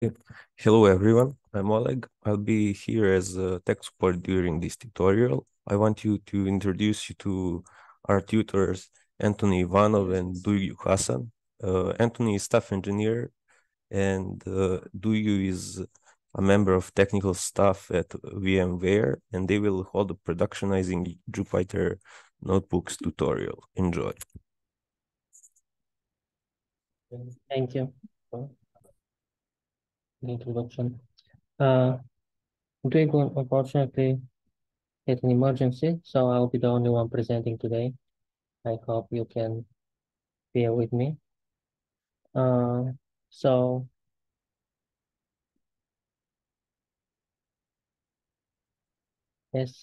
Yep. Hello everyone, I'm Oleg. I'll be here as a tech support during this tutorial. I want you to introduce you to our tutors, Antoni Ivanov and Duyu Hassan. Antoni is staff engineer and Duyu is a member of technical staff at VMware, and they will hold a productionizing Jupyter notebooks tutorial. Enjoy. Thank you for the introduction. Uh, Today, unfortunately, had an emergency, so I'll be the only one presenting today. I hope you can bear with me. Uh, so, as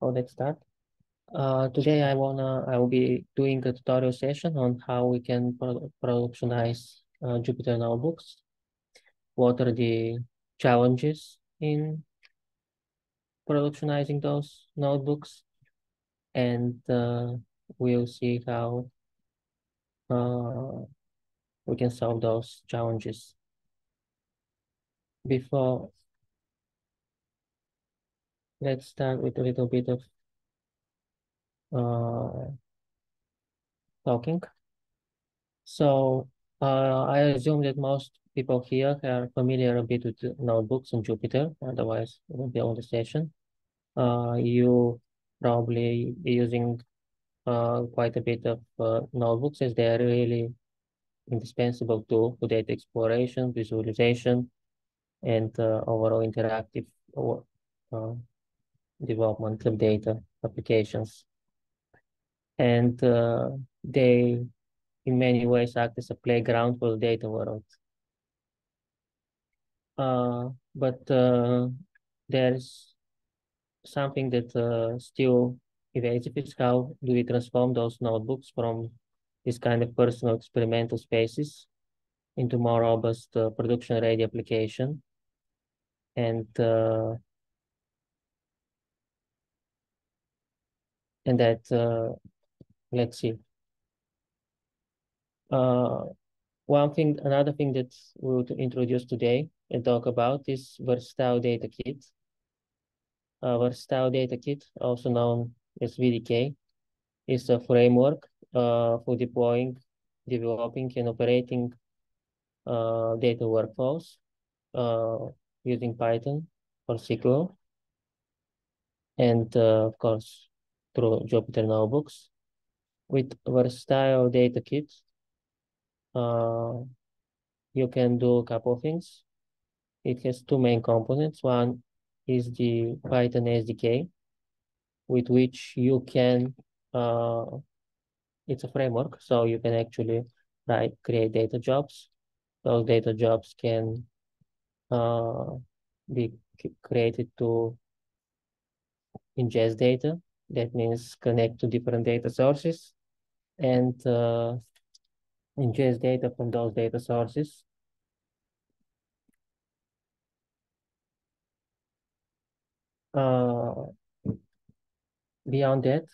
let's start. Today, I will be doing a tutorial session on how we can productionize Jupyter notebooks. What are the challenges in productionizing those notebooks, and we'll see how uh, we can solve those challenges. Before, let's start with a little bit of uh, talking. So I assume that most people here are familiar a bit with the notebooks and Jupyter, otherwise it won't be on the session. You probably be using quite a bit of notebooks, as they are really indispensable tool for data exploration, visualization, and overall interactive uh, development of data applications. And they, in many ways, act as a playground for the data world. But there's something that still evasive is how do we transform those notebooks from this kind of personal experimental spaces into more robust production-ready application. And that let's see. Uh, Another thing that we'll introduce today and talk about is Versatile Data Kit. Versatile Data Kit, also known as VDK, is a framework for deploying, developing, and operating data workflows uh, using Python or SQL, and of course through Jupyter Notebooks. With Versatile Data Kit, uh, you can do a couple of things. It has two main components. One is the Python SDK, with which you can, uh, it's a framework, so you can actually create data jobs. Those data jobs can uh, be created to ingest data. That means connect to different data sources and ingest data from those data sources. Uh, Beyond that,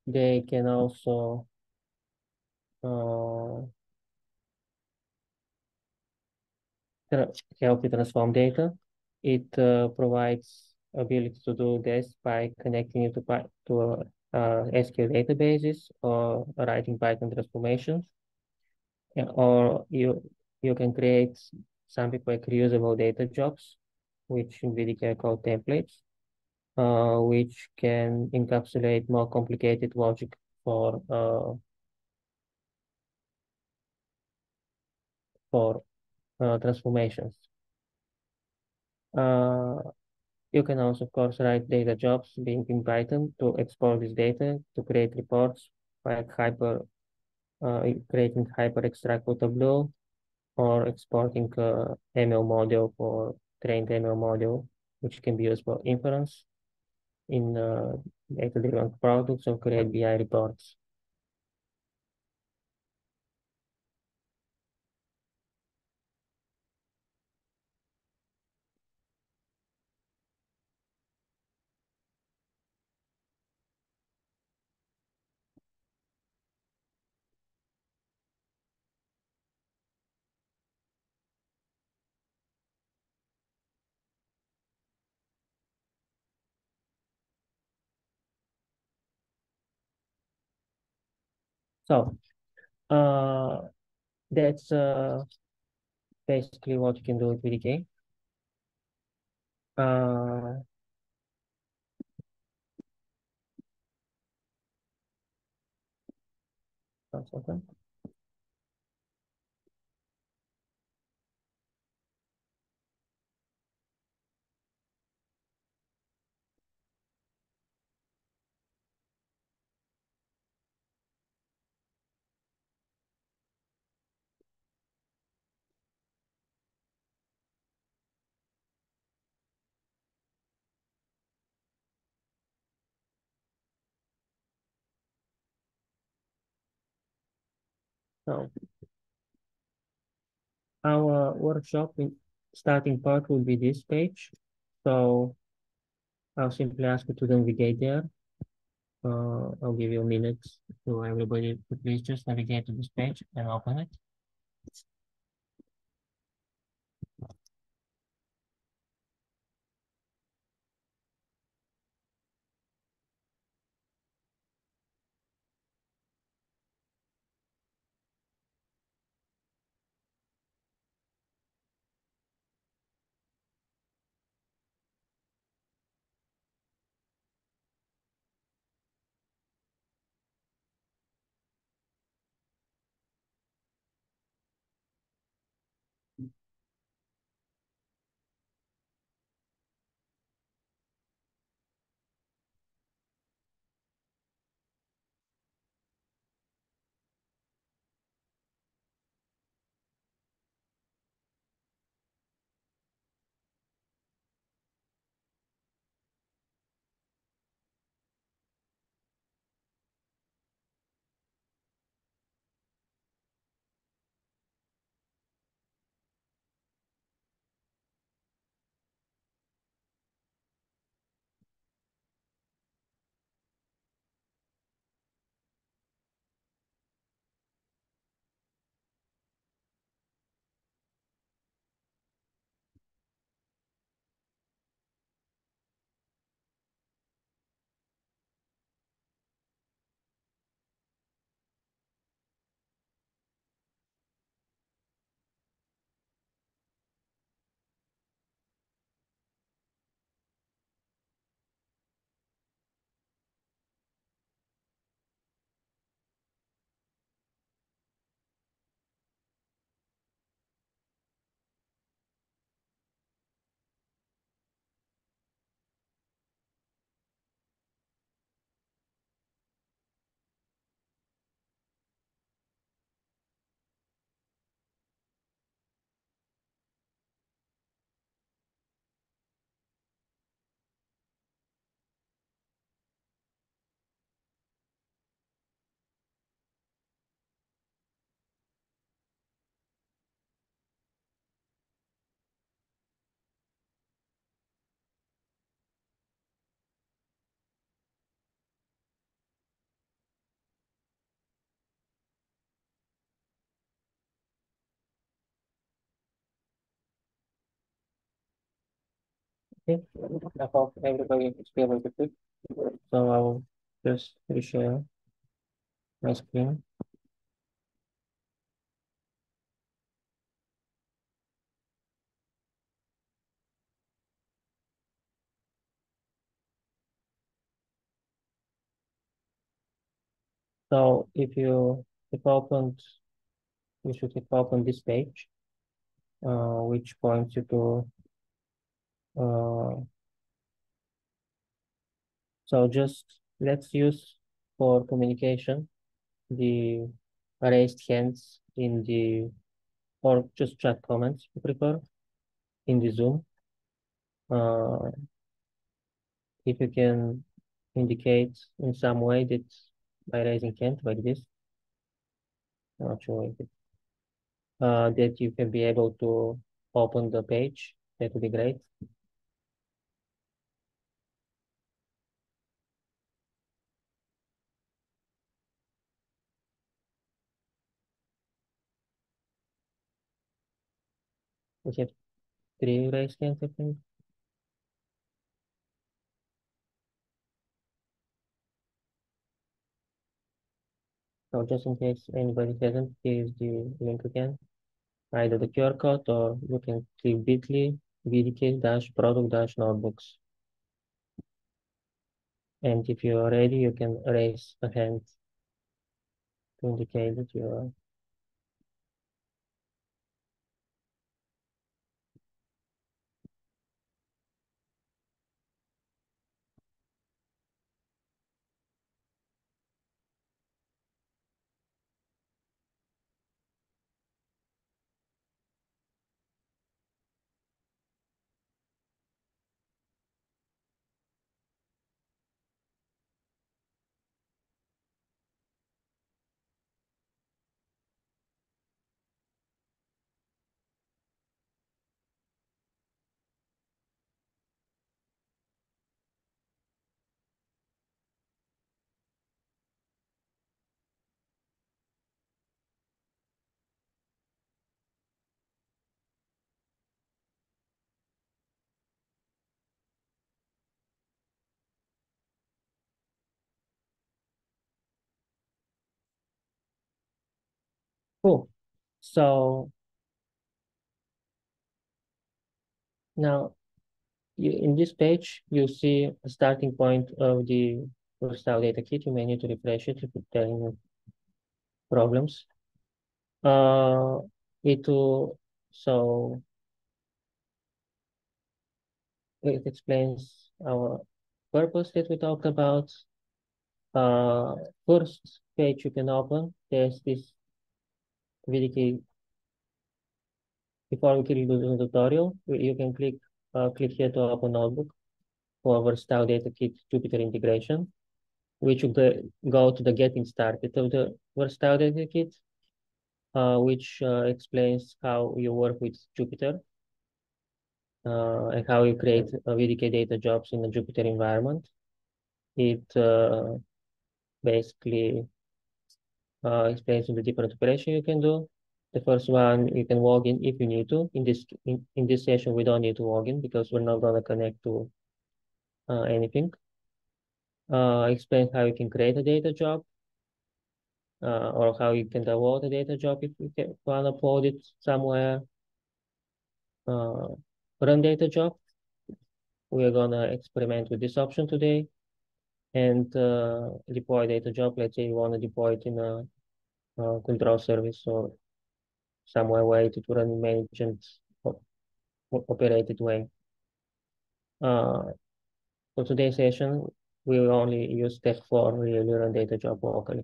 they can also uh, help you transform data. It provides ability to do this by connecting it to SQL databases or writing Python transformations. Or you can create something like reusable data jobs, which in VDK are called templates, which can encapsulate more complicated logic for transformations. Uh, You can also, of course, write data jobs being in Python to export this data to create reports like creating hyper extract for Tableau or exporting ML model for trained ML model, which can be used for inference in data-driven products or create BI reports. So uh, that's basically what you can do with VDK. Uh, one second. So our workshop starting part will be this page. So I'll simply ask you to navigate there. I'll give you a minute to everybody to please just navigate to this page and open it. Okay, I hope everybody is able to click. So I'll just reshare my screen. So if you have opened, you should have opened this page, which points you to, so just let's use for communication the raised hands in the, or just chat comments if you prefer, in the Zoom. Uh, if you can indicate in some way that by raising hand like this, not sure if it, that you can be able to open the page, that would be great. We have three raised hands, I think. So just in case anybody hasn't, here is the link again. Either the QR code or you can click bit.ly vdk-product-notebooks. And if you are ready, you can raise a hand to indicate that you are. Cool. So now in this page, you see a starting point of the style data kit. You may need to refresh it if it's telling you problems. Uh, it will, so it explains our purpose that we talked about. Uh, First page you can open, there's this VDK. Before we click the tutorial, you can click here to open notebook for our style data kit Jupyter integration, which will go to the getting started of the style data kit, which explains how you work with Jupyter and how you create VDK data jobs in a Jupyter environment. It basically explains the different operations you can do. The first one, you can log in if you need to. In this session, we don't need to log in because we're not going to connect to anything. Explain how you can create a data job or how you can download a data job if you want to upload it somewhere. Uh, Run data job. We're going to experiment with this option today and deploy data job. Let's say you want to deploy it in a control service or somewhere where it will run managed and operated way. For today's session, we will only use step 4, really run data job locally.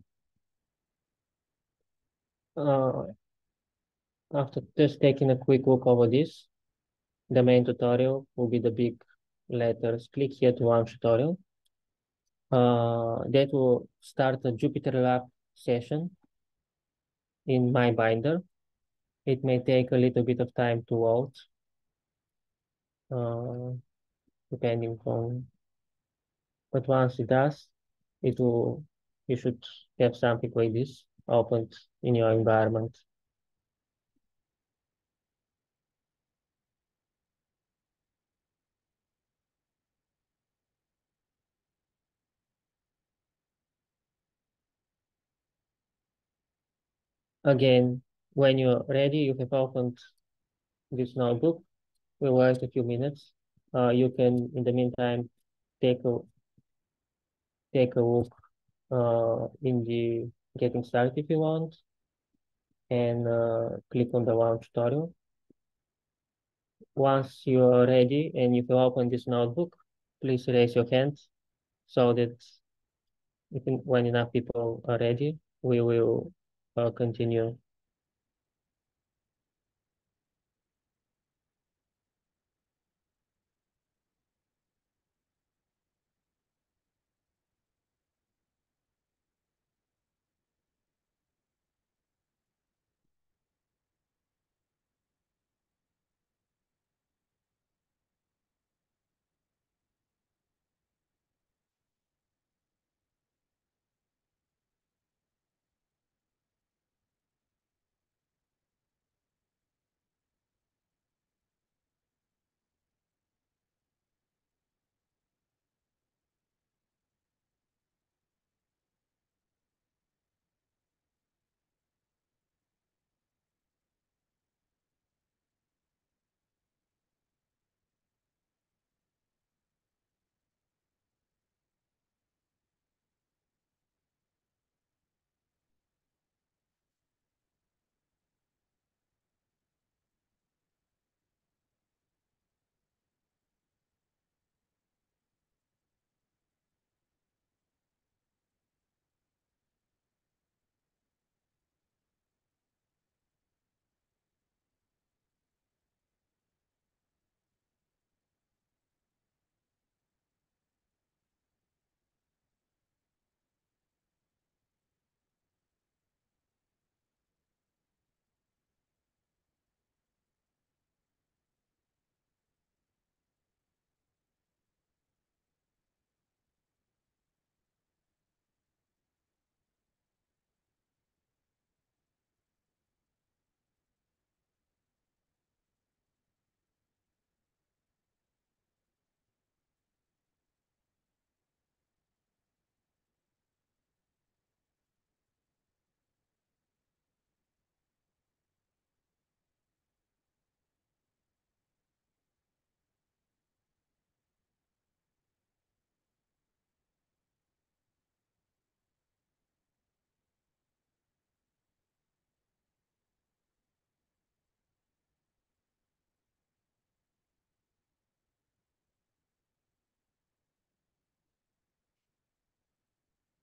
After just taking a quick look over this, the main tutorial will be the big letters. Click here to launch tutorial. That will start a Jupyter Lab session in my binder. It may take a little bit of time to load, uh, depending on, but once it does, you should have something like this opened in your environment. Again, when you're ready, you have opened this notebook. We'll wait a few minutes. You can, in the meantime, take a look in the getting started if you want, and click on the launch tutorial. Once you're ready and you can open this notebook, please raise your hand so that when enough people are ready, we will continue.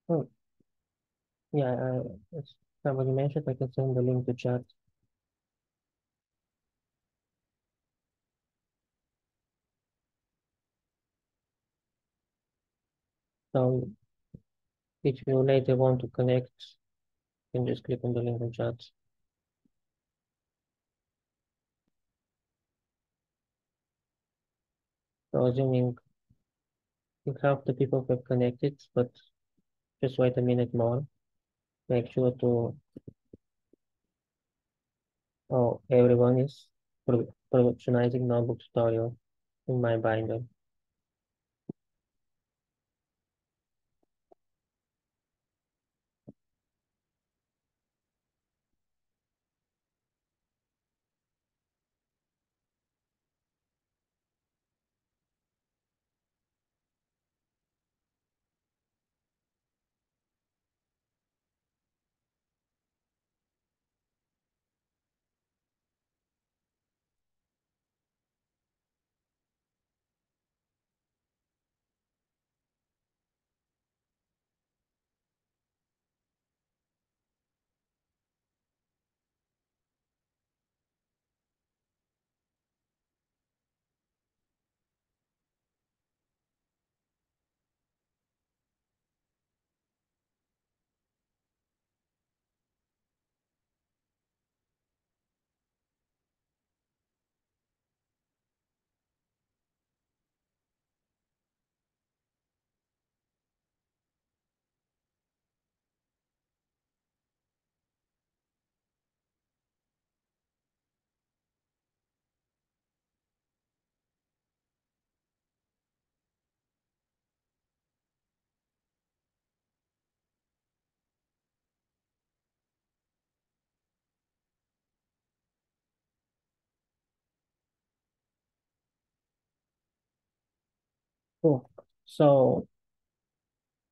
Oh, yeah, as somebody mentioned, I can send the link to chat. So if you later want to connect, you can just click on the link in chat. So assuming you have the people who have connected, but just wait a minute more. Make sure to, oh, everyone is productionizing notebook tutorial in my binder. Cool. So,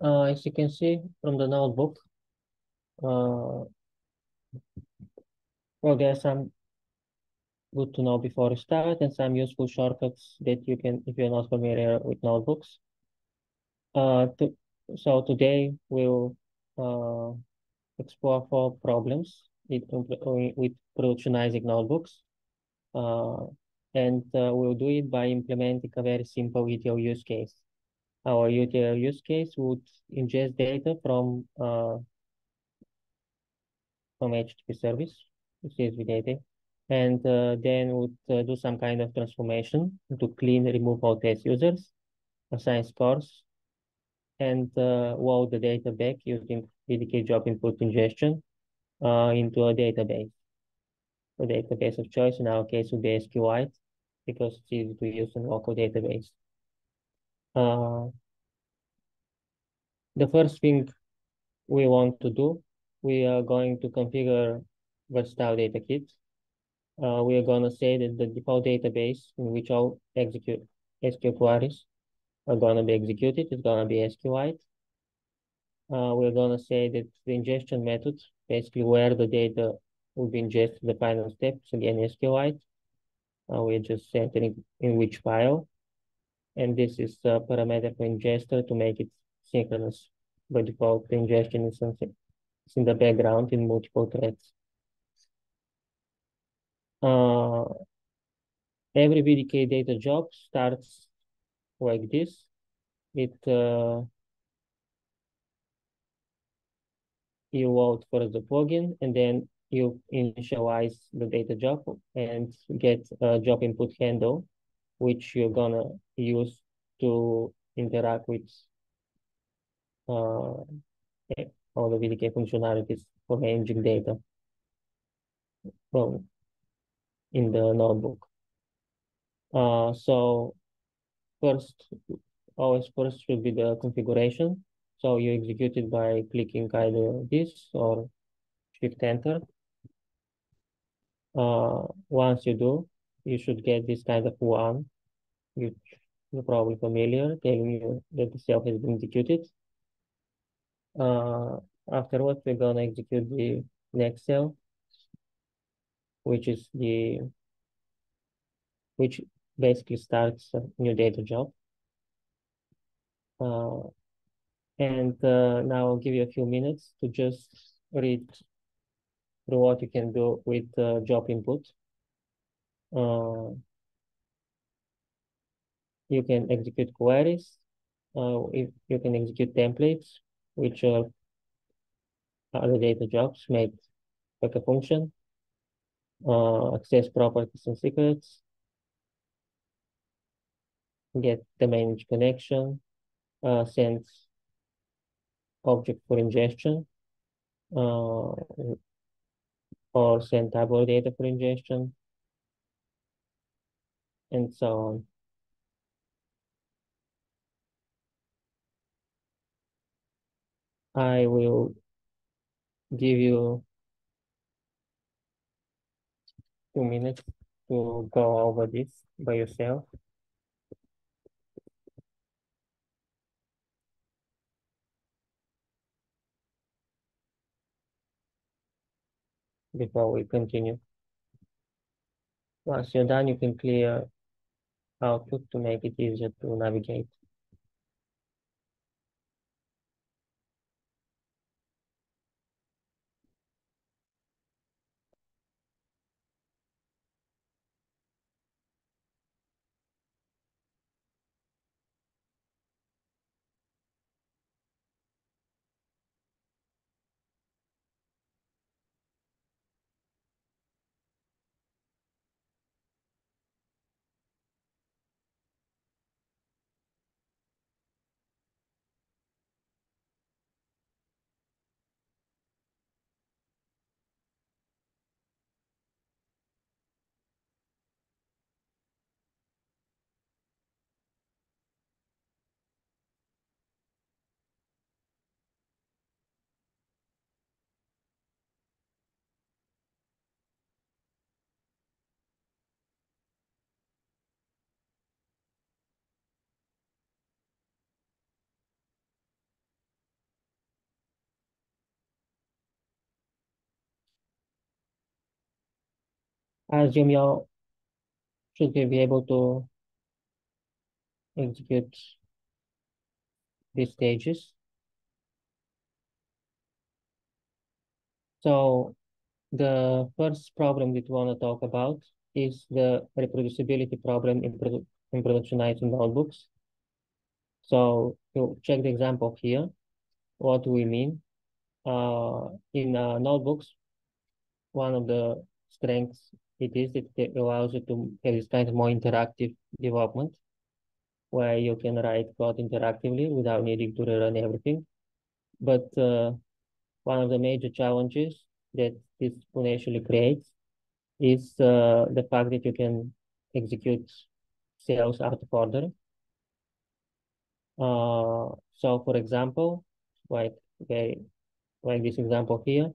as you can see from the notebook, uh, well, there's some good to know before you start and some useful shortcuts that you can, if you're not familiar with notebooks. To, so today we'll uh, explore four problems with productionizing notebooks. Uh, and we'll do it by implementing a very simple ETL use case. Our ETL use case would ingest data from HTTP service, CSV data, and then would do some kind of transformation to clean, remove all test users, assign scores, and load the data back using VDK job input ingestion into a database. The database of choice in our case would be SQLite because it's easy to use in local database. Uh, the first thing we want to do, we are going to configure versatile data kit. We are going to say that the default database in which all execute SQL queries are going to be executed is going to be SQLite. We're going to say that the ingestion method, basically where the data will be ingested, the final steps, again, SQLite. We're just centering in which file. And this is a parameter for ingester to make it synchronous. By default, the ingestion is something it's in the background in multiple threads. Uh, every VDK data job starts like this. It you load first the plugin, and then you initialize the data job and get a job input handle, which you're gonna use to interact with uh, all the VDK functionalities for managing data from in the notebook. So first, always first should be the configuration. So you execute it by clicking either this or Shift Enter. Once you do, you should get this kind of one, which you're probably familiar, telling you that the cell has been executed. Uh, Afterwards, we're gonna execute the next cell, which is which basically starts a new data job. Uh, And now I'll give you a few minutes to just read through what you can do with job input. You can execute queries. If you can execute templates, which are other data jobs made like a function. Access properties and secrets. Get the manage connection. Send object for ingestion. Or send tabular data for ingestion, and so on. I will give you 2 minutes to go over this by yourself before we continue. Once you're done, you can clear Outlook to make it easier to navigate. I assume you should be able to execute these stages. So the first problem that we want to talk about is the reproducibility problem in productionizing notebooks. So you check the example here. What do we mean? In notebooks, one of the strengths it is that it allows you to have this kind of more interactive development where you can write code interactively without needing to rerun everything. But one of the major challenges that this potentially creates is the fact that you can execute cells out of order. So for example, like okay, like this example here,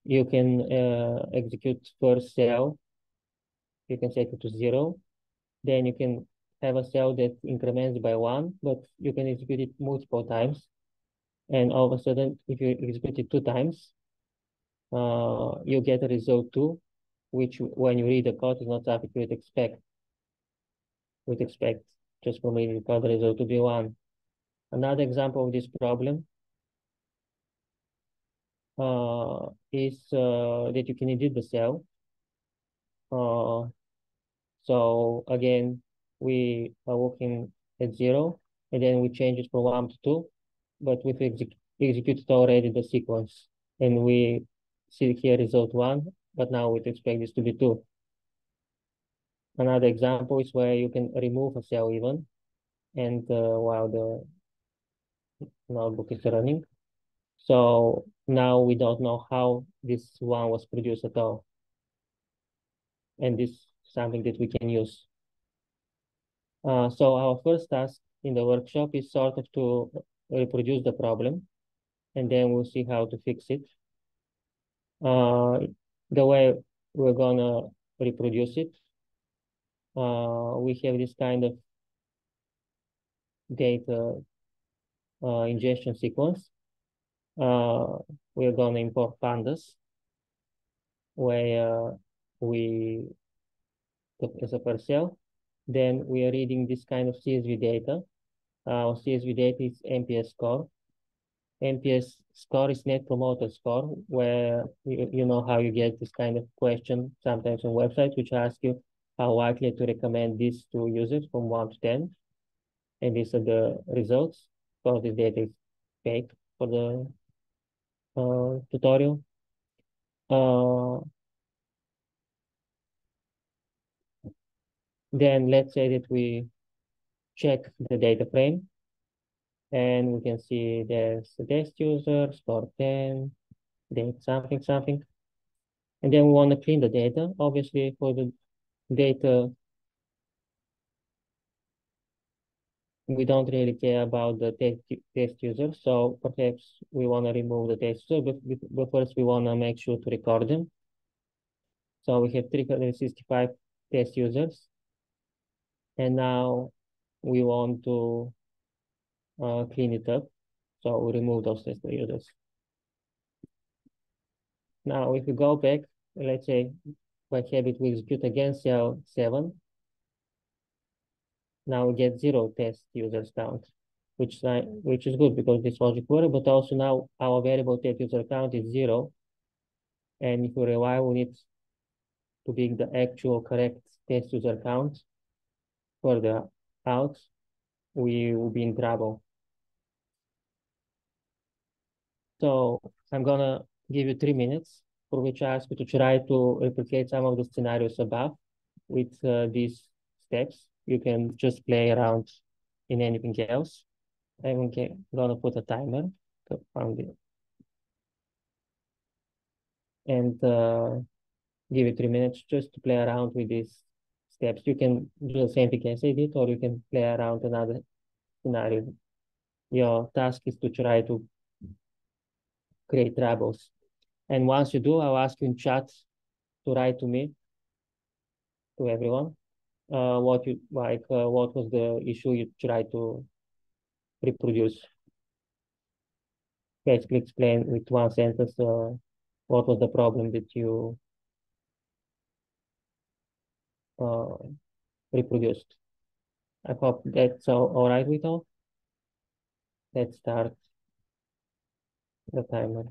you can execute first cell, you can set it to 0, then you can have a cell that increments by 1, but you can execute it multiple times. And all of a sudden, if you execute it 2 times, you get a result 2, which when you read the code is not something you would expect. Would expect just from reading the code the result to be 1. Another example of this problem is that you can edit the cell. So again, we are working at 0, and then we change it from 1 to 2, but we've executed already the sequence, and we see here result 1, but now we expect this to be 2. Another example is where you can remove a cell even, and while the notebook is running. So now we don't know how this one was produced at all. And this is something that we can use. So our first task in the workshop is sort of to reproduce the problem, and then we'll see how to fix it. The way we're gonna reproduce it, we have this kind of data ingestion sequence. We're gonna import pandas, where we as a per cell. Then we are reading this kind of CSV data. Our CSV data is MPS score. NPS score is Net Promoter Score, where you know how you get this kind of question sometimes on websites, which ask you how likely to recommend this to users from 1 to 10. And these are the results. Of course, this data is fake for the tutorial. Uh, then let's say that we check the data frame, and we can see there's a test user, score 10, date something, something. And then we want to clean the data. Obviously, for the data, we don't really care about the test user. So perhaps we want to remove the test user, but first we want to make sure to record them. So we have 365 test users. And now we want to clean it up. So we remove those test users. Now, if we go back, let's say by habit we execute again cell 7. Now we get 0 test users count, which is good because this logic works, but also now our variable test user count is 0. And if we rely on it to be the actual correct test user count for the out, we will be in trouble. So I'm gonna give you 3 minutes for which I ask you to try to replicate some of the scenarios above with these steps. You can just play around in anything else. I'm gonna put a timer to found it and give you 3 minutes just to play around with these steps. You can do the same thing as I did, or you can play around another scenario. Your task is to try to create troubles. And once you do, I'll ask you in chat to write to me, to everyone, what you like, what was the issue you tried to reproduce. Basically explain with one sentence what was the problem that you uh, reproduced. I hope that's all right with all. Let's start the timer.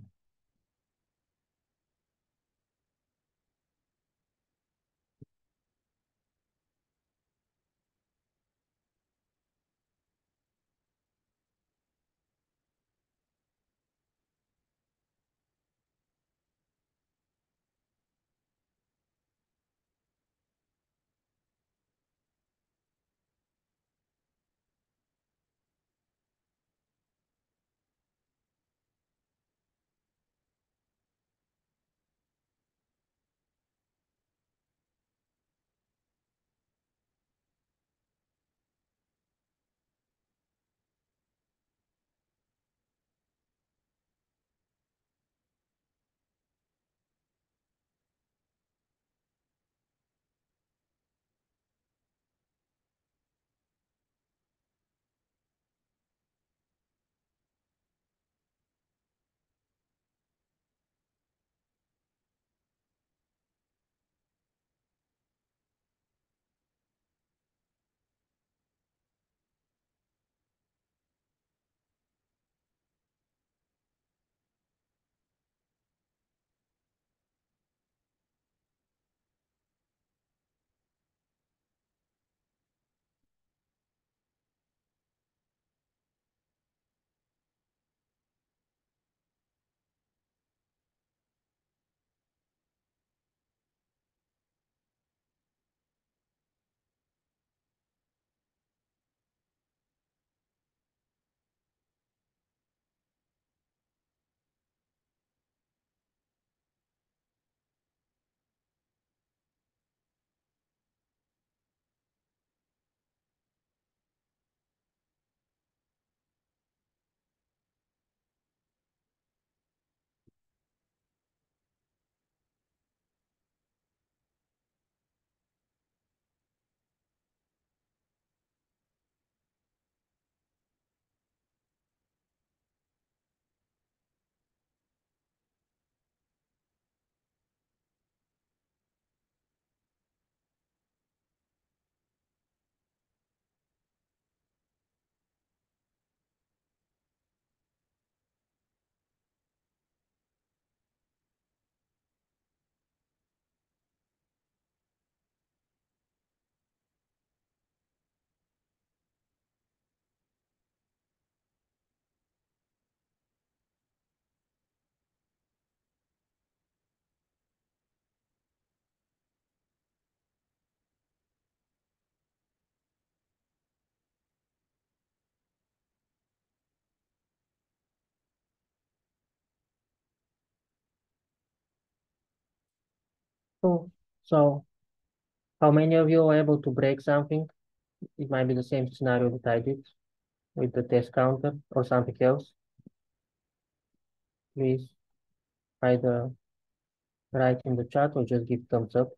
Cool. So how many of you are able to break something? It might be the same scenario that I did with the test counter or something else. Please either write in the chat or just give thumbs up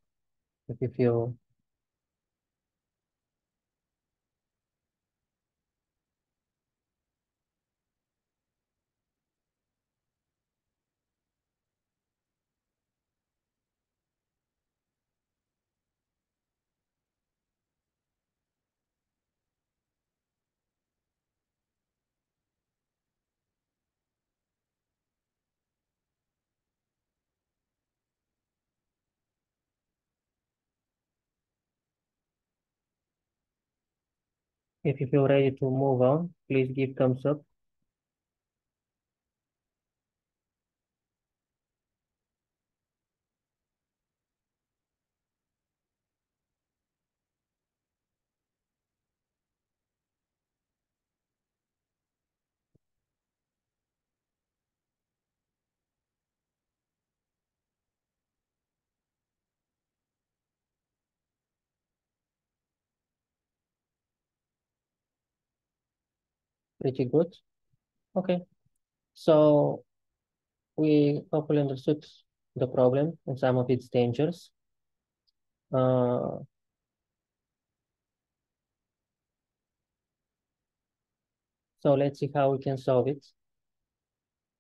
if you feel. If you feel ready to move on, please give thumbs up. Pretty good. Okay. So we hopefully understood the problem and some of its dangers. Uh, so let's see how we can solve it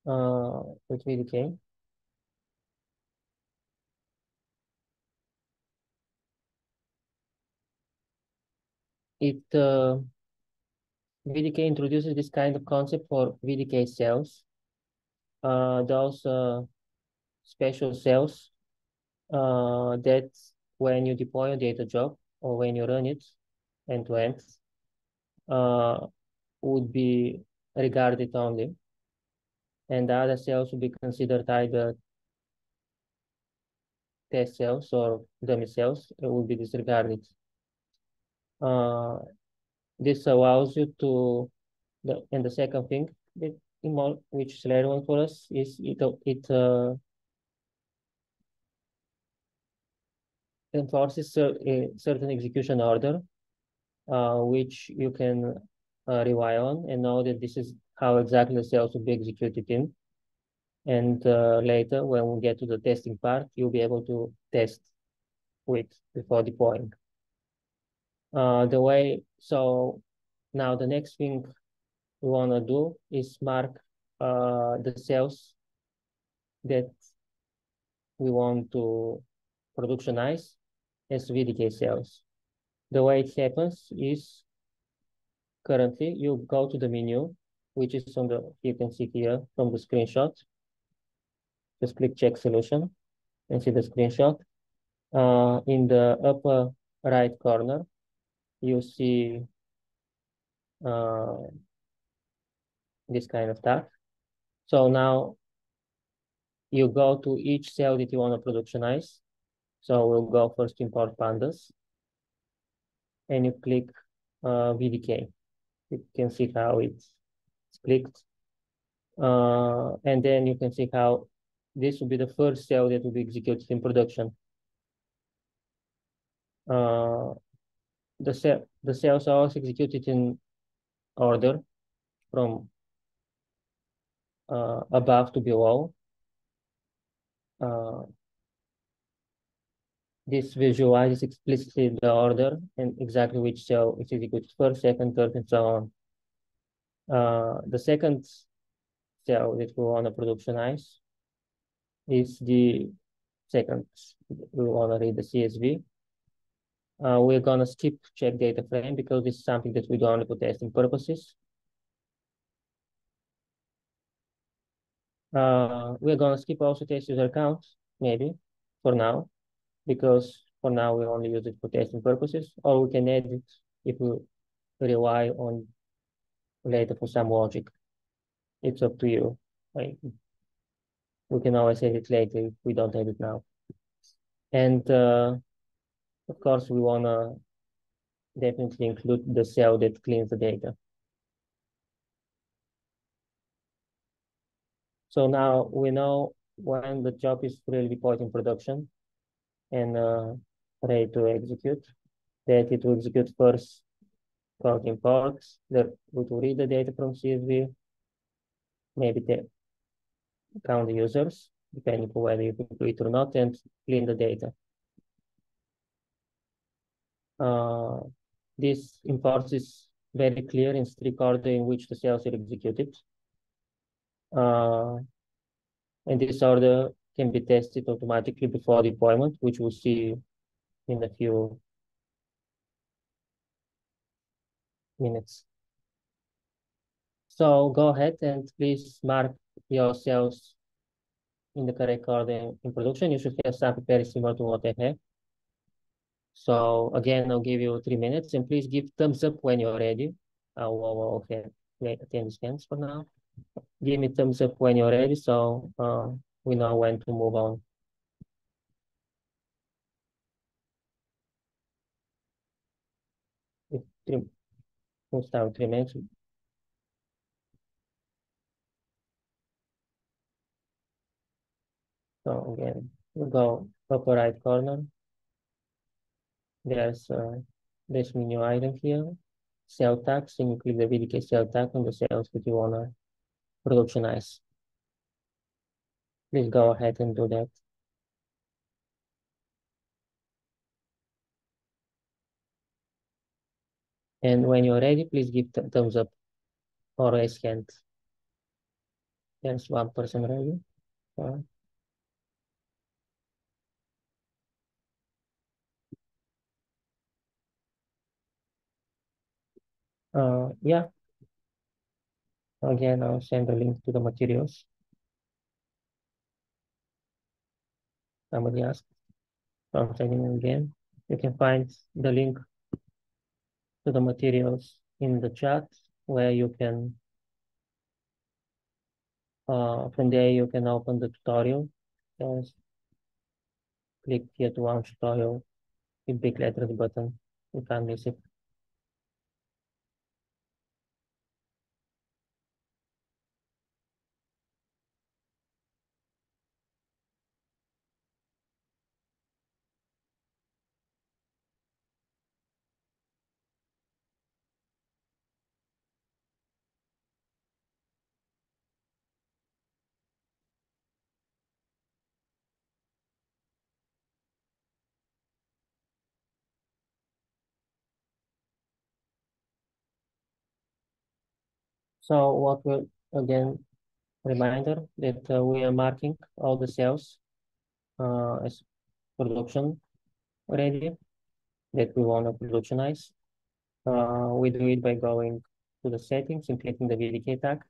with VDK. VDK introduces this kind of concept for VDK cells. Those special cells that when you deploy a data job or when you run it end to end, uh, would be regarded only, and the other cells would be considered either test cells or dummy cells. It would be disregarded. Uh, this allows you to, and the second thing that which is relevant for us is it enforces a certain execution order, which you can rely on and know that this is how exactly the cells will be executed in. And later, when we get to the testing part, you'll be able to test with before deploying. So now the next thing we want to do is mark the cells that we want to productionize as VDK cells. The way it happens is currently you go to the menu, which is on the, you can see here from the screenshot. Just click check solution and see the screenshot. In the upper right corner, you see uh, this kind of tab. So now you go to each cell that you want to productionize. So we'll go first to import pandas and you click VDK. You can see how it's clicked. And then you can see how this will be the first cell that will be executed in production. Uh, the cells are also executed in order from above to below. Uh, this visualizes explicitly the order and exactly which cell is executed first, second, third, and so on. The second cell that we want to productionize is the second. We want to read the CSV. We're going to skip check data frame because this is something that we do only for testing purposes. We're going to skip also test user count, maybe, for now, because for now we only use it for testing purposes, or we can add it if we rely on later for some logic. It's up to you. Like, we can always add it later if we don't have it now. And of course, we want to definitely include the cell that cleans the data. So now we know when the job is really deployed in production. and ready to execute. That it will execute first called imports, that it will read the data from CSV, maybe count the users, depending on whether you complete or not, and clean the data. Uh, this imports is very clear in strict order in which the cells are executed. Uh, and this order can be tested automatically before deployment, which we'll see in a few minutes. So go ahead and please mark your cells in the correct order in production. You should have something very similar to what I have. So again, I'll give you 3 minutes, and please give thumbs up when you're ready. Okay, wait, 10 seconds for now. Give me thumbs up when you're ready, so we know when to move on. If three, we'll start with 3 minutes. So again, we'll go upper right corner. There's this menu item here, cell tags, and you click the VDK cell tag on the cells that you wanna productionize. Please go ahead and do that. And when you're ready, please give thumbs up or raise hand. There's one person ready. Yeah, again, I'll send a link to the materials. Somebody asked, so I'm sending it again. You can find the link to the materials in the chat where you can, from there you can open the tutorial. Just click here to launch tutorial, hit big letters button, you can't miss it. So what will, again, reminder that we are marking all the cells as production ready that we want to productionize. We do it by going to the settings and clicking the VDK tag.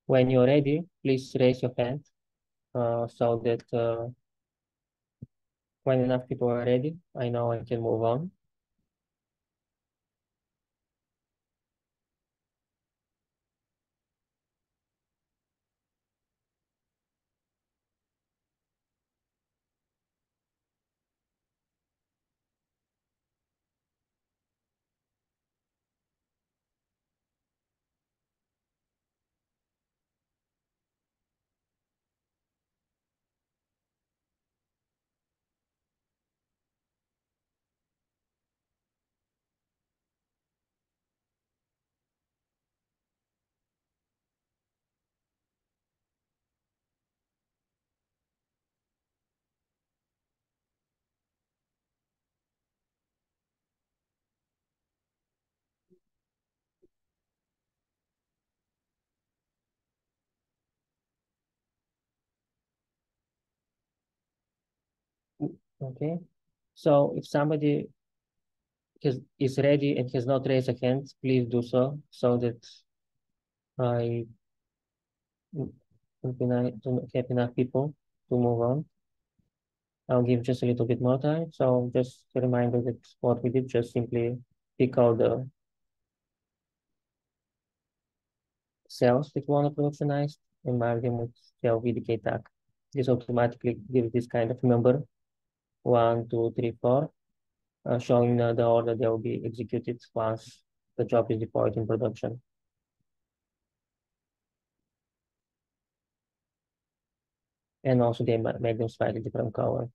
When you're ready, please raise your hand so that when enough people are ready, I know I can move on. Okay. So if somebody is ready and has not raised a hand, please do so, so that I have enough people to move on. I'll give just a little bit more time. So just a reminder that what we did, just simply pick out the cells that we want to productionize and mark them with cell VDK tag. This automatically gives this kind of number, 1, 2, 3, 4, showing the order they will be executed once the job is deployed in production. And also they make them slightly different color.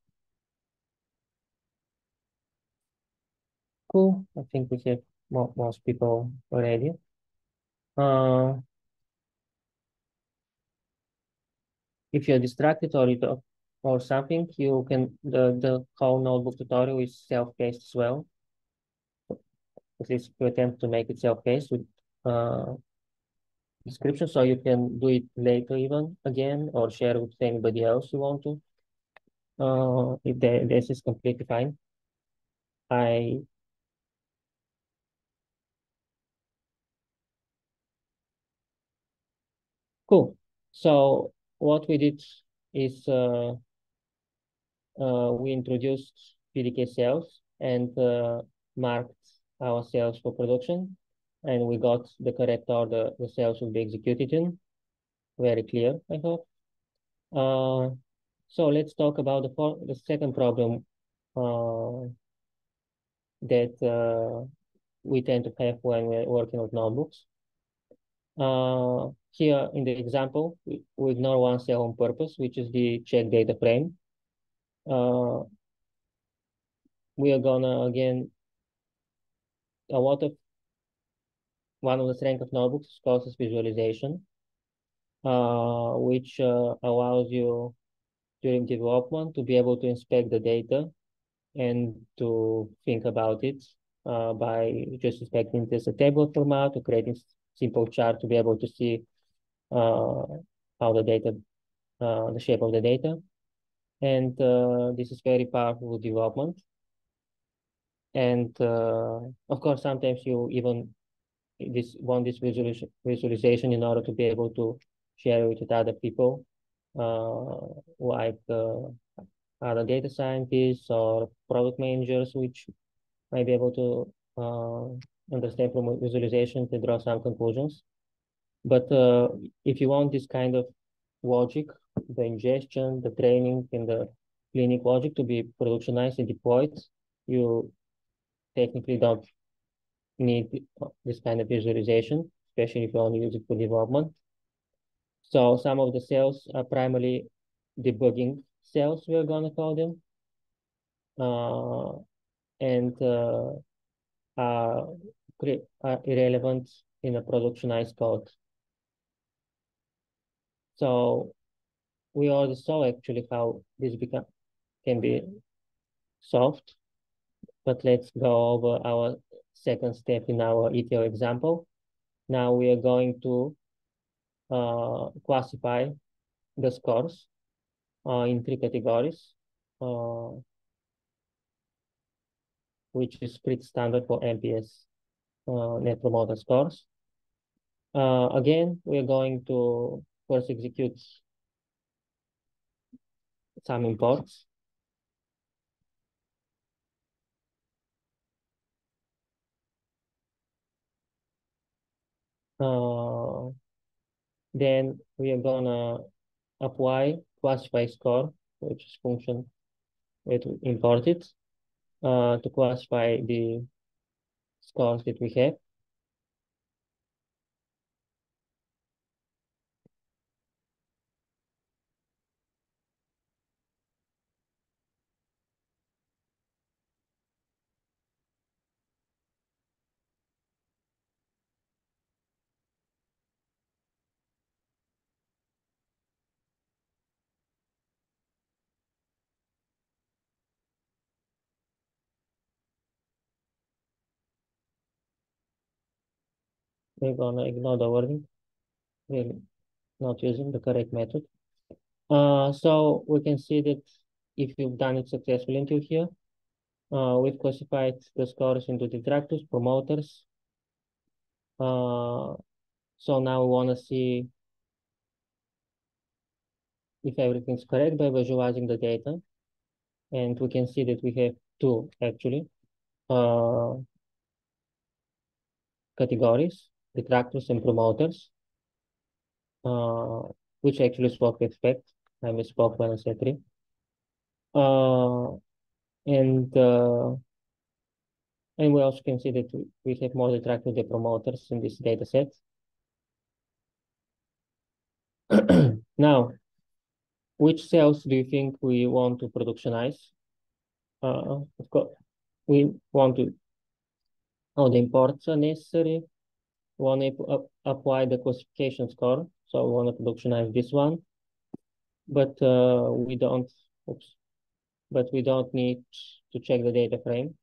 Cool. I think we have most people already. If you're distracted or something, you can the whole notebook tutorial is self-paced as well. At least you attempt to make it self-paced with uh, description, so you can do it later even again or share with anybody else you want to. If this is completely fine. I Cool. So what we did is we introduced PDK cells and marked our cells for production, and we got the correct order the cells will be executed in. Very clear, I hope. So let's talk about the second problem uh, that we tend to have when we're working with notebooks. Here in the example, we ignore one cell on purpose, which is the check data frame. We are gonna, again, a lot of one of the strengths of notebooks is process visualization, which allows you during development to be able to inspect the data and to think about it by just inspecting this a table format or creating simple chart to be able to see how the data, the shape of the data. And this is very powerful development. And of course, sometimes you even want this visualization in order to be able to share it with other people, like other data scientists or product managers, which might be able to understand from visualization to draw some conclusions. But if you want this kind of logic, the ingestion, the training, and the clinic logic to be productionized and deployed, you technically don't need this kind of visualization, especially if you only use it for development. So some of the cells are primarily debugging cells, we're going to call them, and are, are irrelevant in a productionized code. So we already saw actually how this can be solved, but let's go over our second step in our ETL example. Now we are going to classify the scores in three categories, uh, which is pretty standard for NPS Net Promoter Scores. Again, we are going to first execute some imports. Then we are gonna apply classify score, which is function that we imported to classify the scores that we have. We're gonna ignore the wording. We're not using the correct method. So we can see that if you've done it successfully until here, we've classified the scores into detractors, promoters. So now we want to see if everything's correct by visualizing the data. And we can see that we have two actually categories, detractors and promoters, uh, which actually is what we expect. I misspoke when I said three. Uh, and uh, and we also can see that we have more detractors than promoters in this data set. Now, which cells do you think we want to productionize? Of course, we want to the imports are necessary. We want to apply the classification score, so we want to productionize this one, but oops, but we don't need to check the data frame.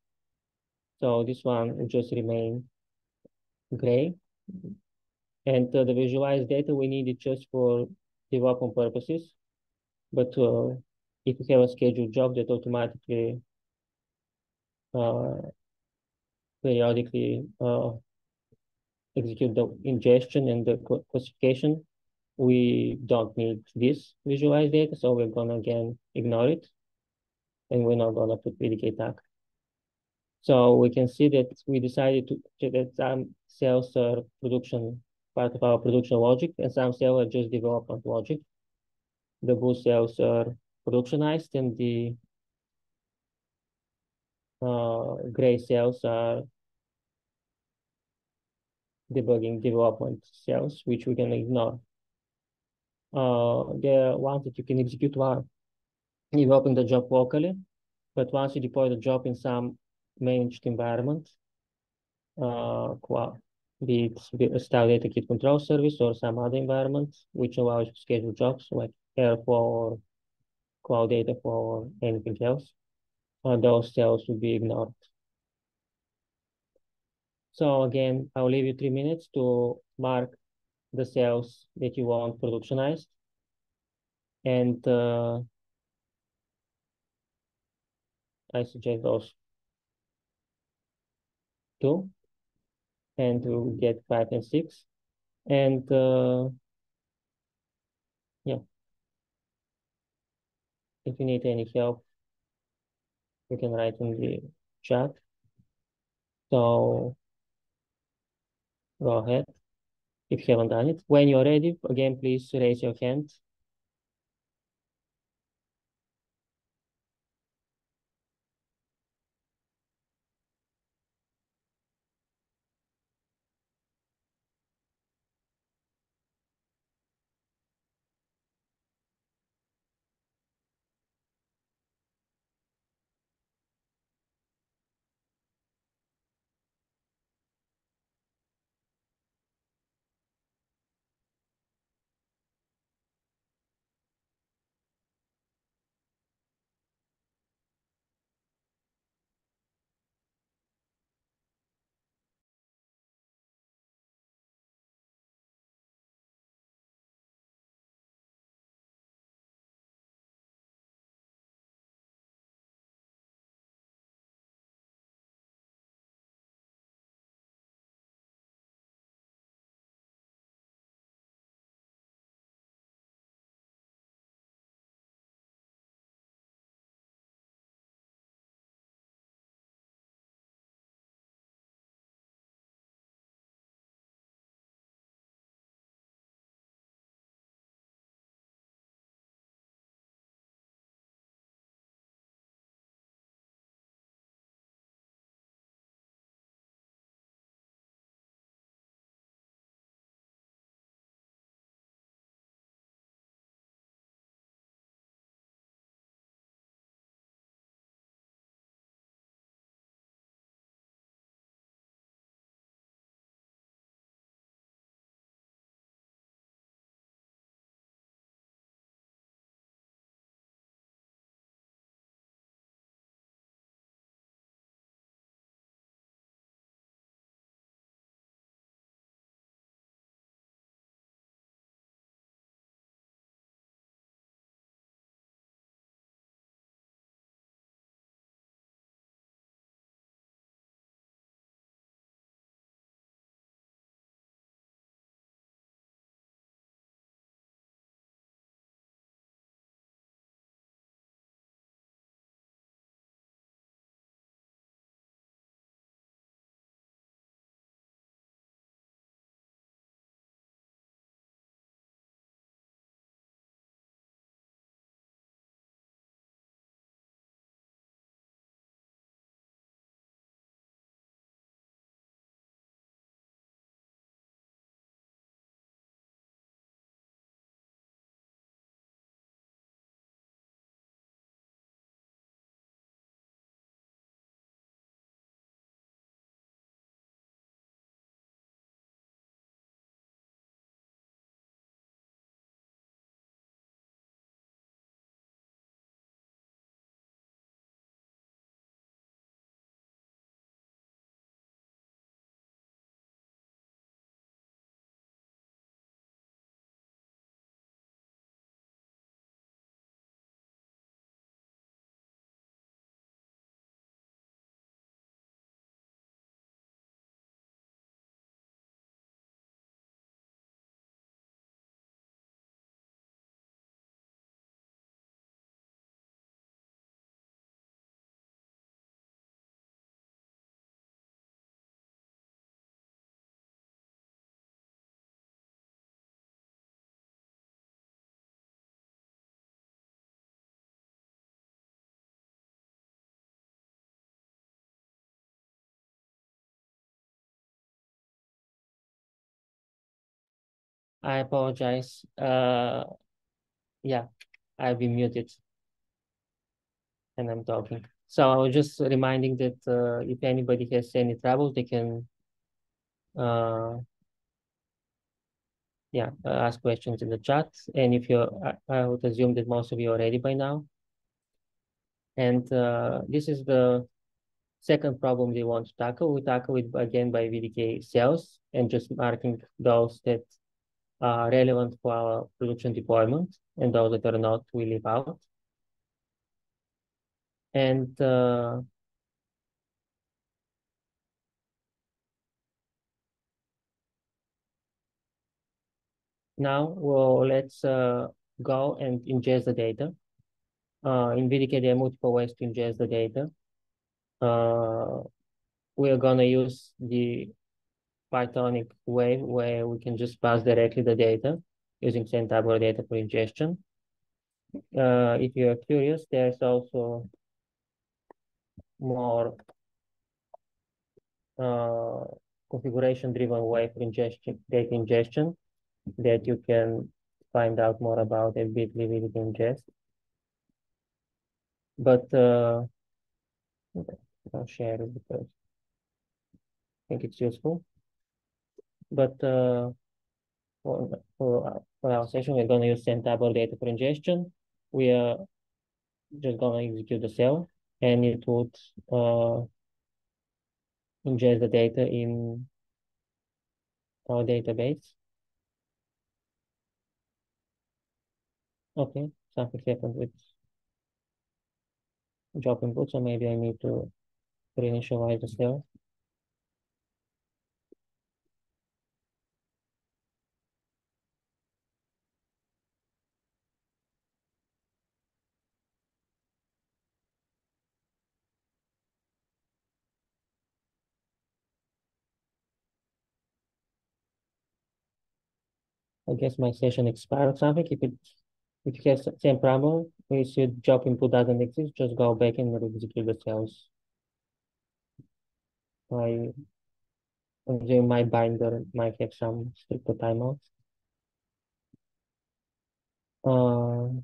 So this one will just remain gray. And the visualized data, we need it just for development purposes. But if you have a scheduled job that automatically uh, periodically execute the ingestion and the classification, we don't need this visualized data, so we're gonna again ignore it, and we're not gonna put predicate tag. So we can see that we decided to check that some cells are production part of our production logic, and some cells are just development logic. The blue cells are productionized, and the gray cells are debugging development cells, which we can ignore. The ones that you can execute while developing the job locally, but once you deploy the job in some managed environment, be it a style data kit control service or some other environment, which allows you to schedule jobs like Airflow or cloud data or anything else, those cells will be ignored. So again, I'll leave you 3 minutes to mark the cells that you want productionized. And I suggest those two, and we'll get 5 and 6. And yeah, if you need any help, you can write in the chat. So go ahead if you haven't done it. When you're ready, again, please raise your hand. I apologize. Yeah, I've been muted and I'm talking. So I was just reminding that if anybody has any trouble, they can ask questions in the chat. And if you're, I would assume that most of you are ready by now. And this is the second problem we want to tackle. We tackle it again by VDK cells and just marking those that are relevant for our production deployment and those that are not, we leave out. And now, well, let's go and ingest the data. In VDK, there are multiple ways to ingest the data. We are gonna use the Pythonic way where we can just pass directly the data using send tabular data for ingestion. If you are curious, there's also more configuration-driven way for data ingestion that you can find out more about at bit.ly VDK ingest. But I'll share it because I think it's useful. But for our session, we're going to use send tabular data for ingestion. We are just going to execute the cell, and it would ingest the data in our database. Okay, something happened with job input, so maybe I need to reinitialize the cell. I guess my session expired or something. If it has the same problem, if your job input doesn't exist, just go back and execute the cells. I assume my binder might have some stricter timeouts. Uh,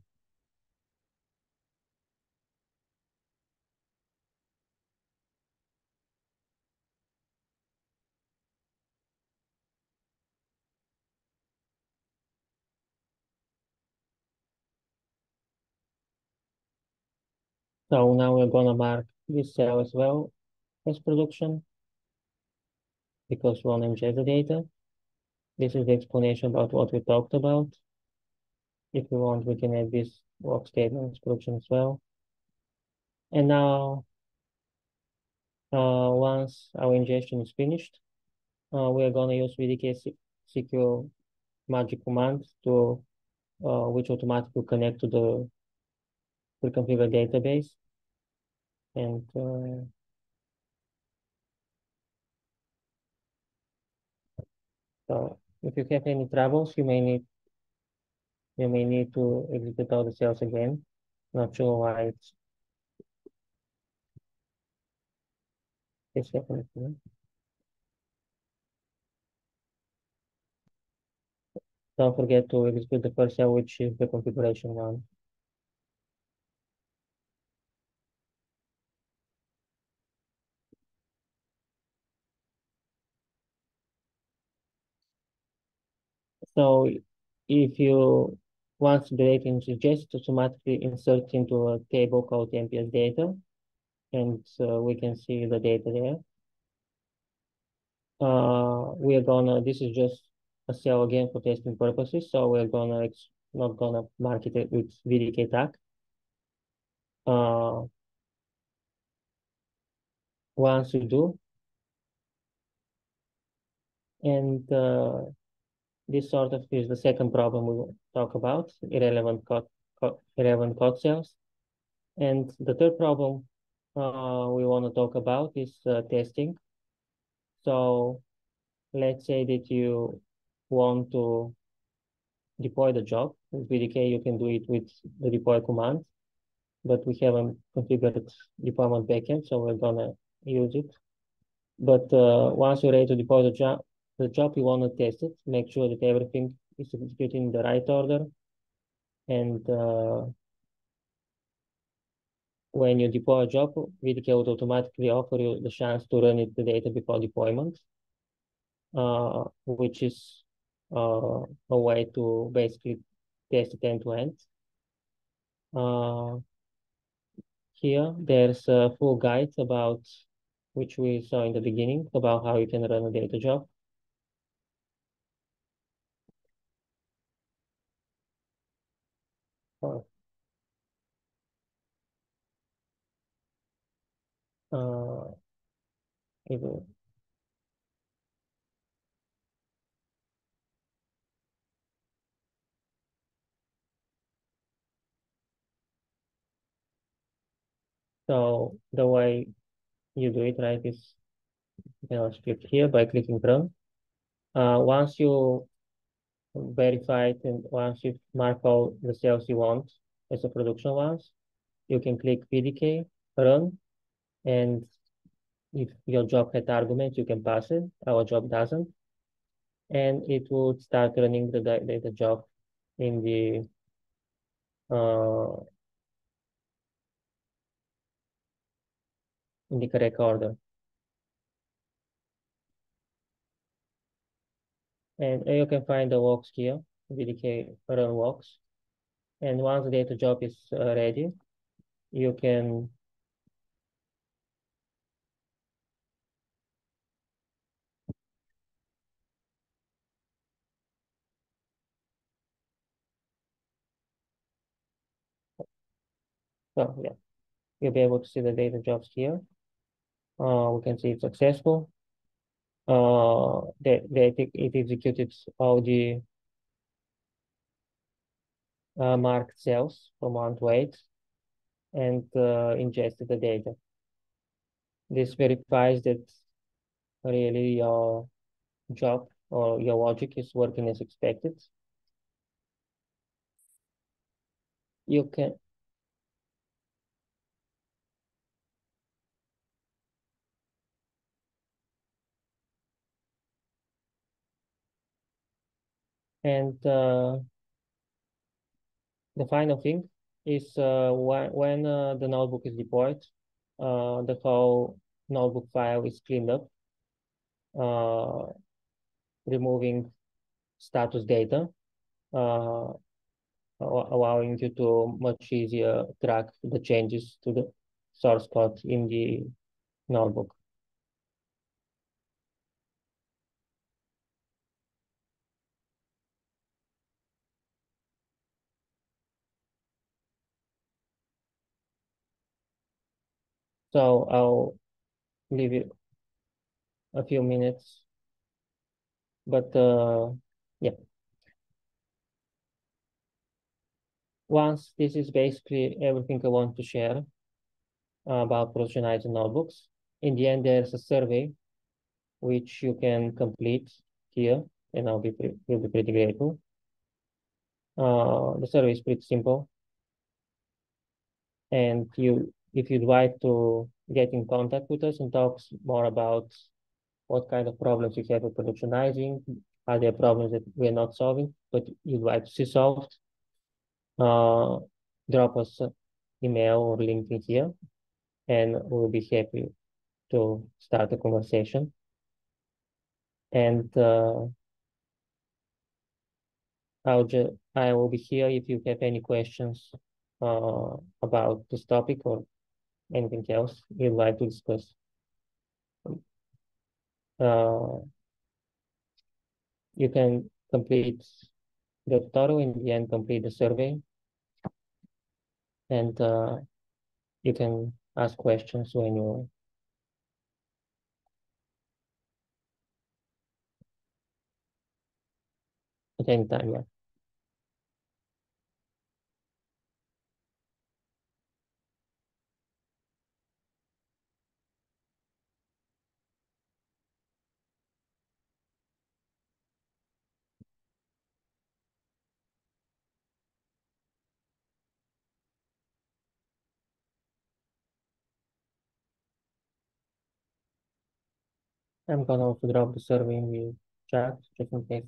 so now we're gonna mark this cell as well as production because we want to ingest the data. This is the explanation about what we talked about. If we want, we can add this work statement as production as well. And now, once our ingestion is finished, we are gonna use VDK secure magic command to which automatically connect to the preconfigured database. And so if you have any troubles, you may need to execute all the cells again. Not sure why it's happening. Don't forget to execute the first cell, which is the configuration one. So if you once the data is ingested, automatically insert into a table called MPS data, and we can see the data there. We are gonna, this is just a cell again for testing purposes, so we're gonna not gonna mark it with VDK tag. Once you do, and this sort of is the second problem we will talk about, irrelevant code cells. And the third problem we want to talk about is testing. So let's say that you want to deploy the job. With VDK, you can do it with the deploy command, but we haven't configured deployment backend, so we're gonna use it. But once you're ready to deploy the job, you want to test it, make sure that everything is executed in the right order, and when you deploy a job, VDK would automatically offer you the chance to run it the data before deployment, which is a way to basically test it end to end. Here, there's a full guide about which we saw in the beginning about how you can run a data job. Uh, uh, if, so the way you do it, right, is you can also click here by clicking run. Once you verify it and once you mark all the cells you want as a production ones, you can click VDK, run, and if your job had arguments, you can pass it. Our job doesn't. And it would start running the data job in the uh, correct order. And you can find the walks here, VDK run walks. And once the data job is ready, you can yeah, you'll be able to see the data jobs here. We can see it's successful. It executed all the marked cells from 1 to 8 and ingested the data. This verifies that really your job or your logic is working as expected. You can, and the final thing is when the notebook is deployed, the whole notebook file is cleaned up, uh, removing status data, uh, allowing you to much easier track the changes to the source code in the notebook. So I'll leave you a few minutes, but yeah. Once this is basically everything I want to share about productionizing notebooks. In the end, there's a survey which you can complete here, and will be pretty grateful. The survey is pretty simple, and if you'd like to get in contact with us and talk more about what kind of problems you have with productionizing, are there problems that we're not solving, but you'd like to see solved, uh, drop us an email or LinkedIn here, and we'll be happy to start a conversation. And I will be here if you have any questions about this topic or anything else you'd like to discuss. Uh, you can complete the tutorial in the end, complete the survey, and you can ask questions when you at any time. Yeah. I'm gonna also drop the survey in the chat just in case.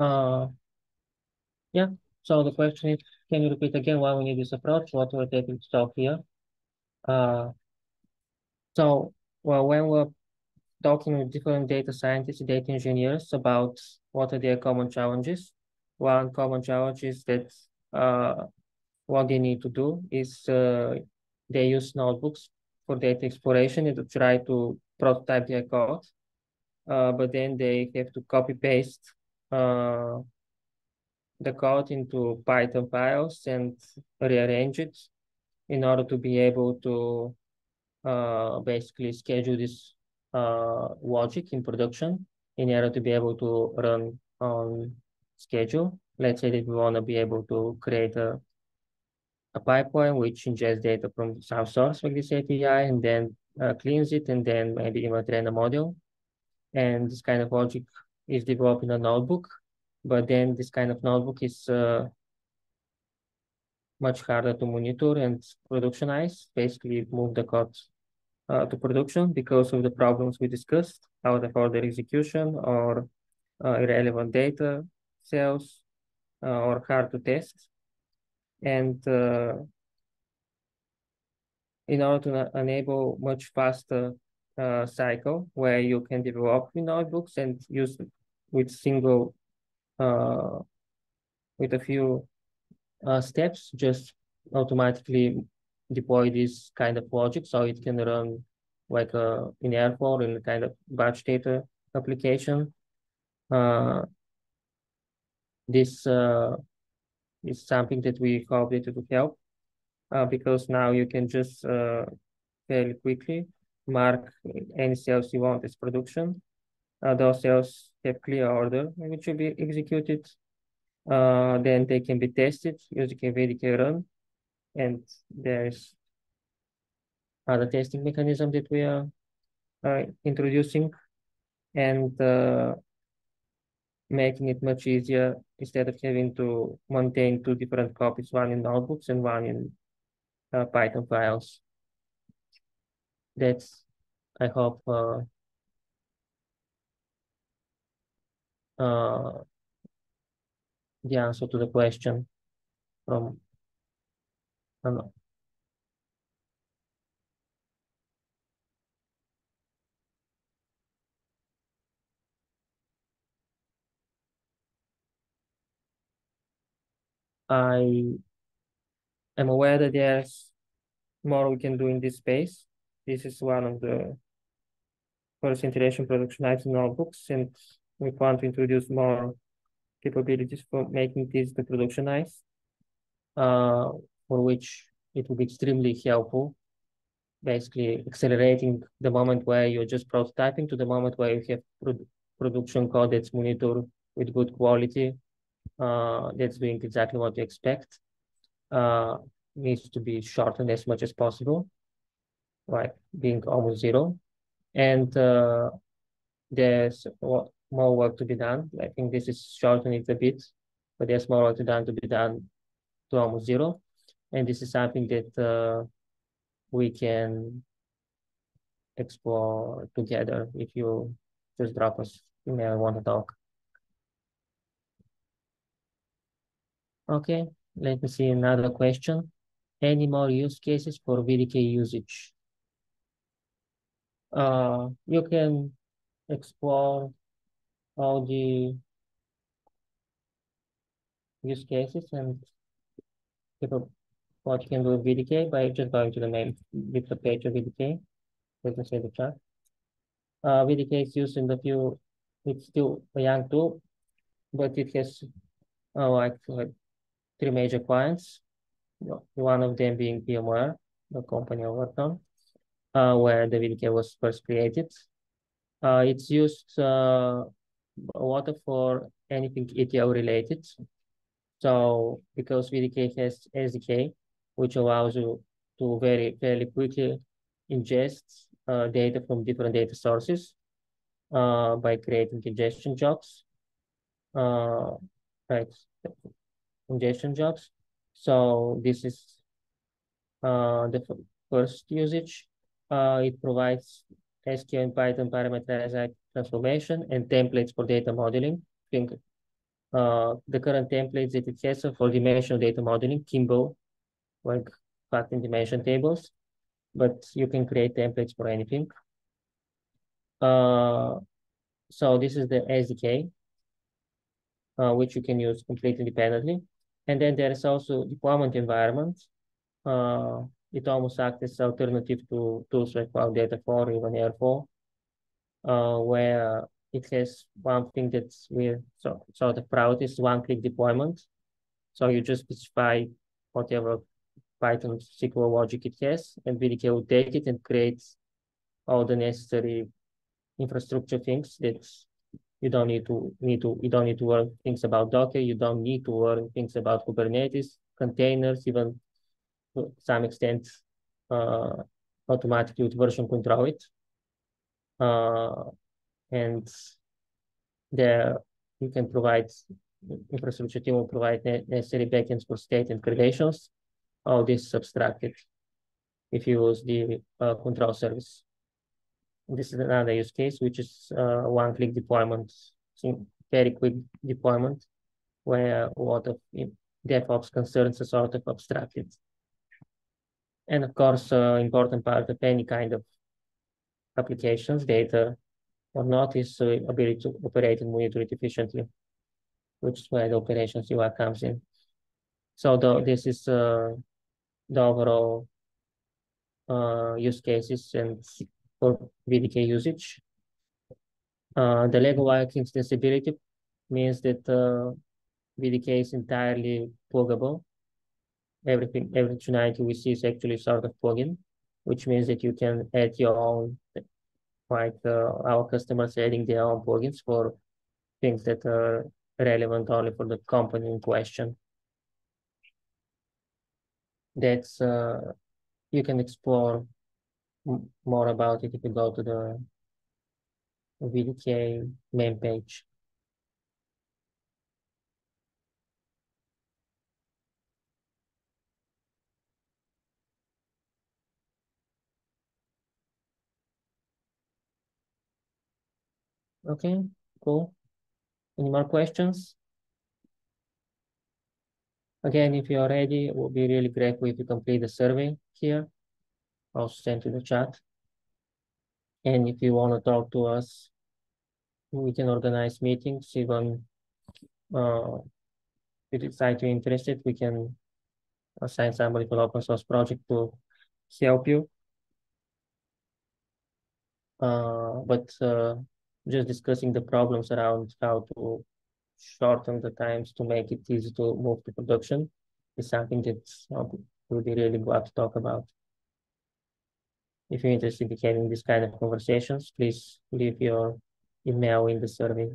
Uh, yeah. So the question is, can you repeat again why we need this approach? What we're taking to talk here? Uh, so, well, when we're talking with different data scientists, data engineers about what are their common challenges, one common challenge is that what they need to do is they use notebooks for data exploration and to try to prototype their code, but then they have to copy paste uh, the code into Python files and rearrange it in order to be able to basically schedule this logic in production in order to be able to run on schedule. Let's say that we want to be able to create a pipeline which ingests data from some source like this API and then cleans it and then maybe even train a model. And this kind of logic is developed in a notebook, but then this kind of notebook is much harder to monitor and productionize, basically move the code to production because of the problems we discussed, out of order execution or irrelevant data cells or hard to test. And in order to enable much faster cycle where you can develop in notebooks and use with single, uh, with a few steps, just automatically deploy this kind of logic so it can run like in Airflow in a kind of batch data application. Uh, this is something that we hope that it will help because now you can just fairly quickly mark any cells you want as production. Those cells have clear order which will be executed. Then they can be tested using a VDK run, and there's other testing mechanism that we are introducing and making it much easier instead of having to maintain two different copies, one in notebooks and one in Python files. That's, I hope, uh, the answer to the question from, uh, I am aware that there's more we can do in this space. This is one of the first iteration productionized notebooks, and we plan to introduce more capabilities for making this the productionized, for which it will be extremely helpful, basically accelerating the moment where you're just prototyping to the moment where you have production code that's monitored with good quality, that's doing exactly what you expect. Needs to be shortened as much as possible, like being almost zero. And there's more work to be done. I think this is shortening it a bit, but there's more work to be done to almost zero. And this is something that we can explore together if you just drop us email and want to talk. Okay, let me see another question. Any more use cases for VDK usage? You can explore all the use cases and what you can do with VDK by just going to the main with the page of VDK. Let me say the chart. VDK is used in the few, it's still a young tool, but it has like three major clients. One of them being VMware, the company I worked on, where the VDK was first created. It's used a lot for anything ETL related. So because VDK has SDK, which allows you to fairly quickly ingest data from different data sources by creating ingestion jobs, uh, right? Ingestion jobs. So this is the first usage. It provides SQL and Python parameterized transformation and templates for data modeling. I think The current templates that it has for dimensional data modeling, Kimbo, like fact and dimension tables, but you can create templates for anything. So this is the SDK, which you can use completely independently. And then there is also deployment environment. It almost acts as alternative to tools like Cloud Data 4 or even Airflow, where it has one thing that's we're sort of proud is one-click deployment. So you just specify whatever Python SQL logic it has, and VDK will take it and create all the necessary infrastructure things that you don't need to learn things about Docker, you don't need to learn things about Kubernetes, containers, even to some extent uh, automatically with version control it. And there you can provide infrastructure team will provide necessary backends for state and credentials. All this is abstracted if you use the control service. This is another use case, which is one-click deployment, very quick deployment, where a lot of DevOps concerns are sort of abstracted. And of course, important part of any kind of applications, data or not, is ability to operate and monitor it efficiently, which is where the operations UI comes in. So this is the overall use cases and for VDK usage. The Lego Viking extensibility means that VDK is entirely pluggable. Every functionality we see is actually sort of plugin, which means that you can add your own, like our customers adding their own plugins for things that are relevant only for the company in question. That's you can explore more about it if you go to the VDK main page. Okay, cool. Any more questions? Again, if you're ready, it would be really grateful if you complete the survey here. I'll send to the chat. And if you want to talk to us, we can organize meetings. Even if you decide you're interested, we can assign somebody for the open source project to help you. But just discussing the problems around how to shorten the times to make it easy to move to production is something that we'll be really glad to talk about. If you're interested in having this kind of conversations, please leave your email in the survey.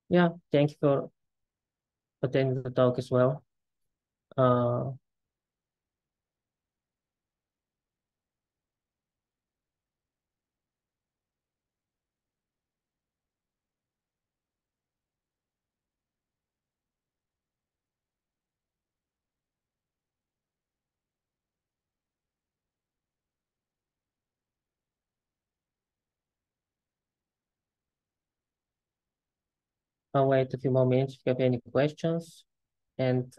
Yeah, thank you for attending the talk as well. Uh, I'll wait a few more minutes if you have any questions. And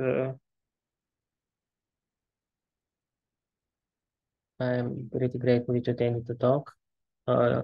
I'm pretty grateful to attend the talk. Uh,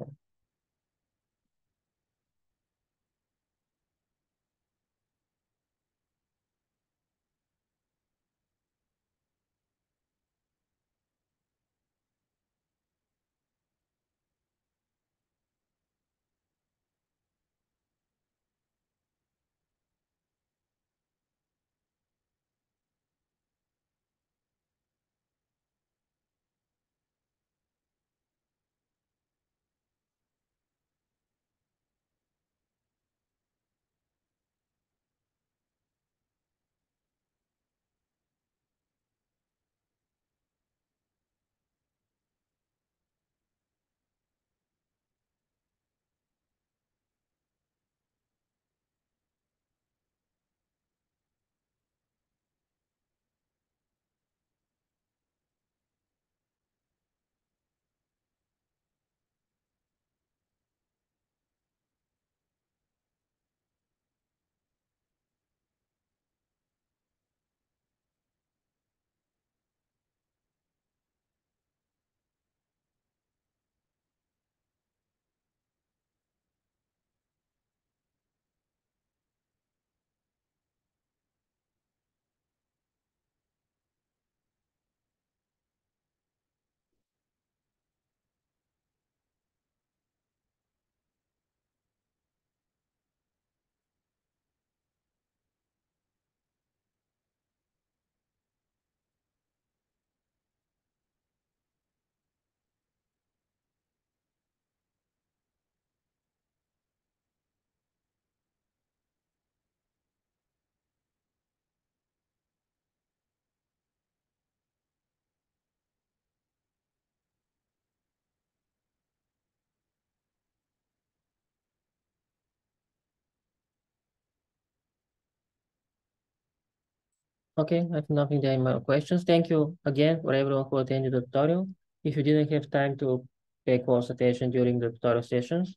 Okay, I have nothing there in my questions. Thank you again for everyone who attended the tutorial. If you didn't have time to pay close attention during the tutorial sessions,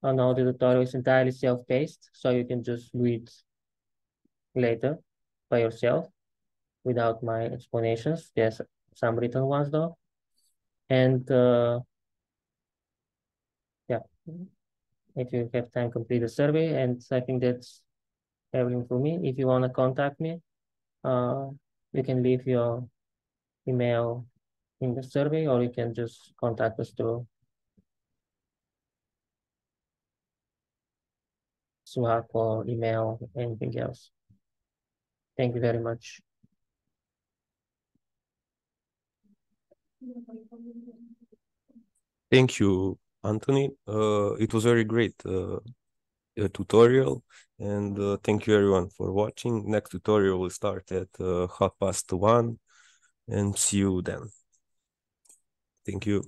now the tutorial is entirely self-paced, so you can just do it later by yourself without my explanations. There's some written ones though. And yeah, if you have time, complete the survey. And I think that's everything for me. If you want to contact me, you can leave your email in the survey, or you can just contact us through Slack or email, anything else. Thank you very much. Thank you, Anthony. It was very great tutorial, and thank you everyone for watching. Next tutorial will start at 1:30, and see you then. Thank you.